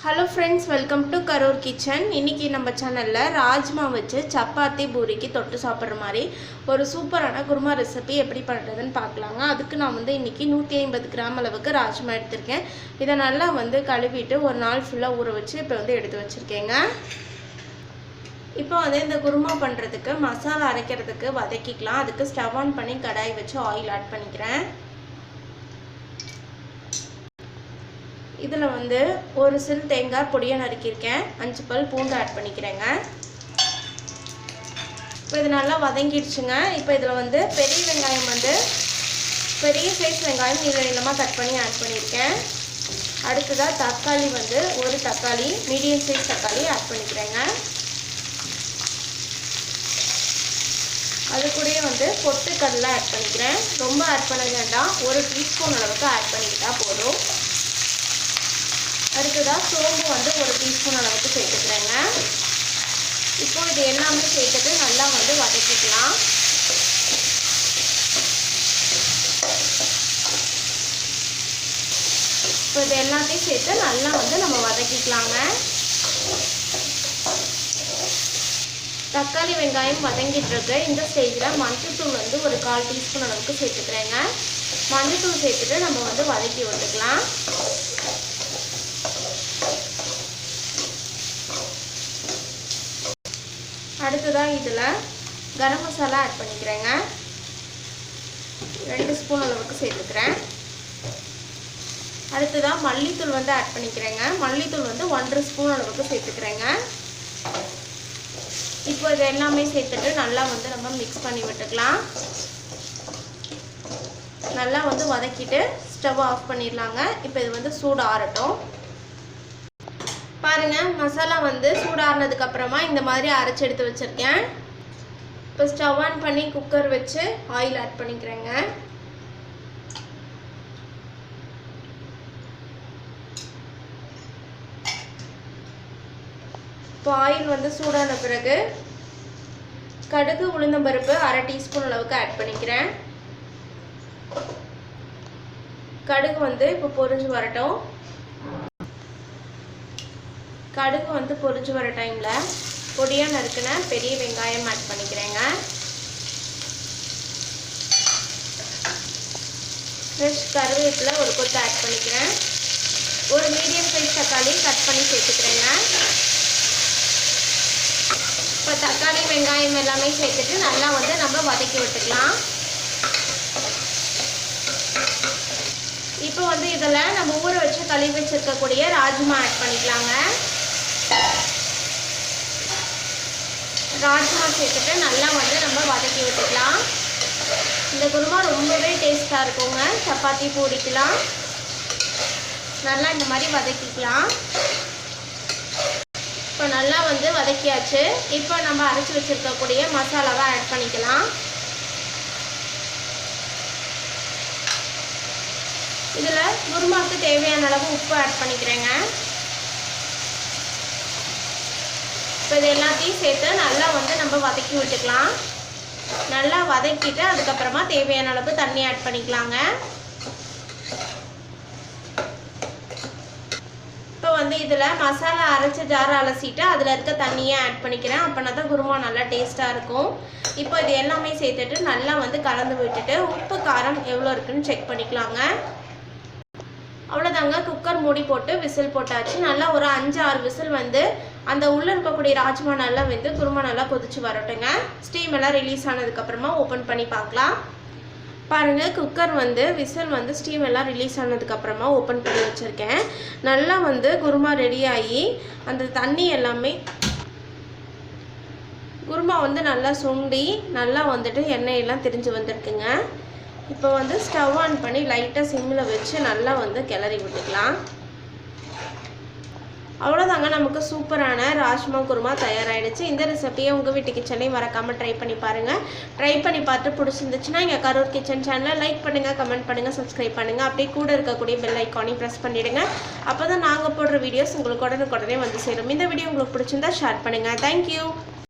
Hello friends, welcome to Karur Kitchen. இன்னைக்கு நம்ம சேனல்ல ராஜ்மா வச்சு சப்பாத்தி பூரிக்கு தொட்டு சாப்பிடுற மாதிரி ஒரு சூப்பரான குருமா ரெசிபி எப்படி பண்றதுன்னு பார்க்கலாங்க. அதுக்கு நான் இன்னைக்கு 150 கிராம் அளவுக்கு ராஜ்மா எடுத்துர்க்கேன். இத நல்லா கழுவிட்டு ஒரு நாள் ஃபுல்லா ஊற வச்சு இப்போ எடுத்து வச்சிருக்கேங்க. இப்போ இந்த குருமா பண்றதுக்கு மசாலா அரைக்கிறதுக்கு வதக்கிக்கலாம். அதுக்கு ஸ்டவ் ஆன் பண்ணி கடாய் வச்சு ஆயில் ஆட் பண்ணிக்கிறேன். இதில் ஒரு சில் தேங்காய் பொடியை நறுக்கியிருக்கேன். 5 பல் பூண்டு ஆட் பண்ணிக்கிறேங்க. இப்போ இது நல்லா வதங்கிடுச்சுங்க. இப்போ இதில் பெரிய வெங்காயம் பெரிய சைஸ் வெங்காயம் நீளமாக கட் பண்ணி ஆட் பண்ணியிருக்கேன். அடுத்ததாக தக்காளி ஒரு தக்காளி மீடியம் சைஸ் தக்காளி ஆட் பண்ணிக்கிறேங்க. அது கூடயே பொட்டுக்கடலை ஆட் பண்ணிக்கிறேன். ரொம்ப ஆட் பண்ண வேண்டாம், 1 டீஸ்பூன் அளவுக்கு ஆட் பண்ணிக்கிட்டா போதும். அடுத்ததாக சோம்பு 1 டீஸ்பூன் அளவுக்கு சேர்த்துக்கிறேங்க. இப்போ இது எல்லாமே சேர்த்துட்டு நல்லா வதக்கிக்கலாம். இப்போ இது எல்லாத்தையும் சேர்த்து நல்லா நம்ம வதக்கிக்கலாங்க. தக்காளி வெங்காயம் வதங்கிட்டு இருக்கு. இந்த ஸ்டேஜில் மஞ்சள்தூள் 1 1/4 டீஸ்பூன் அளவுக்கு சேர்த்துக்கிறேங்க. மஞ்சள்தூள் சேர்த்துட்டு நம்ம வதக்கி விட்டுக்கலாம். அடுத்ததாக இதில் கரம் மசாலா ஆட் பண்ணிக்கிறேங்க. 2 ஸ்பூன் அளவுக்கு சேர்த்துக்கிறேன். அடுத்ததாக மல்லித்தூள் ஆட் பண்ணிக்கிறேங்க. மல்லித்தூள் 1 ஸ்பூன் அளவுக்கு சேர்த்துக்கிறேங்க. இப்போ இது எல்லாமே சேர்த்துட்டு நல்லா நம்ம மிக்ஸ் பண்ணி விட்டுக்கலாம். நல்லா வதக்கிட்டு ஸ்டவ் ஆஃப் பண்ணிடலாங்க. இப்போ இது சூடு ஆறட்டும். பாருங்க, மசாலா சூடானதுக்கு அப்புறமா இந்த மாதிரி அரைச்சு எடுத்து வச்சிருக்கேன். இப்போ ஸ்டவ் ஆன் பண்ணி குக்கர் வச்சு ஆயில் ஆட் பண்ணிக்கிறேங்க. இப்போ ஆயில் சூடான பிறகு கடுகு உளுந்தம்பருப்பு 1/2 டீஸ்பூன் அளவுக்கு ஆட் பண்ணிக்கிறேன். கடுகு இப்போ பொரிஞ்சு வரட்டும். கடுகு பொரிஞ்சு வர டைமில் பொடியாக நறுக்கின பெரிய வெங்காயம் ஆட் பண்ணிக்கிறேங்க. ஃப்ரெஷ் கருவேப்பிலை 1 கொத்து ஆட் பண்ணிக்கிறேன். ஒரு மீடியம் சைஸ் தக்காளி கட் பண்ணி சேர்த்துக்கிறேங்க. இப்போ தக்காளி வெங்காயம் எல்லாமே சேர்த்துட்டு நல்லா நம்ம வதக்கி விட்டுக்கலாம். இப்போ இதில் நம்ம ஊற வச்சு கழுவி வச்சிருக்கக்கூடிய ராஜ்மா ஆட் பண்ணிக்கலாங்க. ராஜ்மா சேர்த்துட்டு நல்லா நம்ம வதக்கி விட்டுக்கலாம். இந்த குருமா ரொம்பவே டேஸ்ட்டாக இருக்குங்க. சப்பாத்தி பூரிக்கலாம் நல்லா இந்த மாதிரி வதக்கிக்கலாம். இப்போ நல்லா வதக்கியாச்சு. இப்போ நம்ம அரைச்சி வச்சுருக்கக்கூடிய மசாலாவை ஆட் பண்ணிக்கலாம். இதில் குருமாவுக்கு தேவையான அளவு உப்பு ஆட் பண்ணிக்கிறேங்க. இப்போ இது எல்லாத்தையும் சேர்த்து நல்லா நம்ம வதக்கி விட்டுக்கலாம். நல்லா வதக்கிட்டு அதுக்கப்புறமா தேவையான அளவு தண்ணி ஆட் பண்ணிக்கலாங்க. இப்போ இதில் மசாலா அரைச்ச ஜாரை அலசிட்டு அதில் இருக்க தண்ணியை ஆட் பண்ணிக்கிறேன். அப்போனா தான் குருமா நல்லா டேஸ்ட்டாக இருக்கும். இப்போ இது எல்லாமே சேர்த்துட்டு நல்லா கலந்து விட்டுட்டு உப்பு காரம் எவ்வளோ இருக்குன்னு செக் பண்ணிக்கலாங்க. அவ்வளோதாங்க, குக்கர் மூடி போட்டு விசில் போட்டாச்சு. நல்லா ஒரு 5-6 விசில் அந்த உள்ளே இருக்கக்கூடிய ராஜ்மா நல்லா குருமா நல்லா கொதிச்சு வரட்டுங்க. ஸ்டீம் எல்லாம் ரிலீஸ் ஆனதுக்கப்புறமா ஓப்பன் பண்ணி பார்க்கலாம். பாருங்கள், குக்கர் விசில் ஸ்டீம் எல்லாம் ரிலீஸ் ஆனதுக்கப்புறமா ஓப்பன் பண்ணி வச்சுருக்கேன். நல்லா குருமா ரெடி ஆகி அந்த தண்ணி எல்லாமே குருமா நல்லா சுண்டி நல்லா எண்ணெயெல்லாம் திரிஞ்சு வந்திருக்குங்க. இப்போ ஸ்டவ் ஆன் பண்ணி லைட்டாக சிம்மில் வச்சு நல்லா கிளறி விட்டுக்கலாம். அவ்வளோதாங்க, நமக்கு சூப்பரான ராஜ்மா குருமா தயாராகிடுச்சு. இந்த ரெசிபியை உங்கள் வீட்டு கிச்சன்லேயும் மறக்காமல் ட்ரை பண்ணி பாருங்கள். ட்ரை பண்ணி பார்த்து பிடிச்சிருந்துச்சுன்னா எங்கள் கரூர் கிச்சன் சேனலை லைக் பண்ணுங்கள், கமெண்ட் பண்ணுங்கள், சப்ஸ்கிரைப் பண்ணுங்கள். அப்படியே கூட இருக்கக்கூடிய பெல் ஐக்கானையும் ப்ரெஸ் பண்ணிவிடுங்க. அப்போ தான் நாங்கள் போடுற வீடியோஸ் உங்களுக்கு உடனுக்குடனே சேரும். இந்த வீடியோ உங்களுக்கு பிடிச்சிருந்தா ஷேர் பண்ணுங்கள். தேங்க்யூ.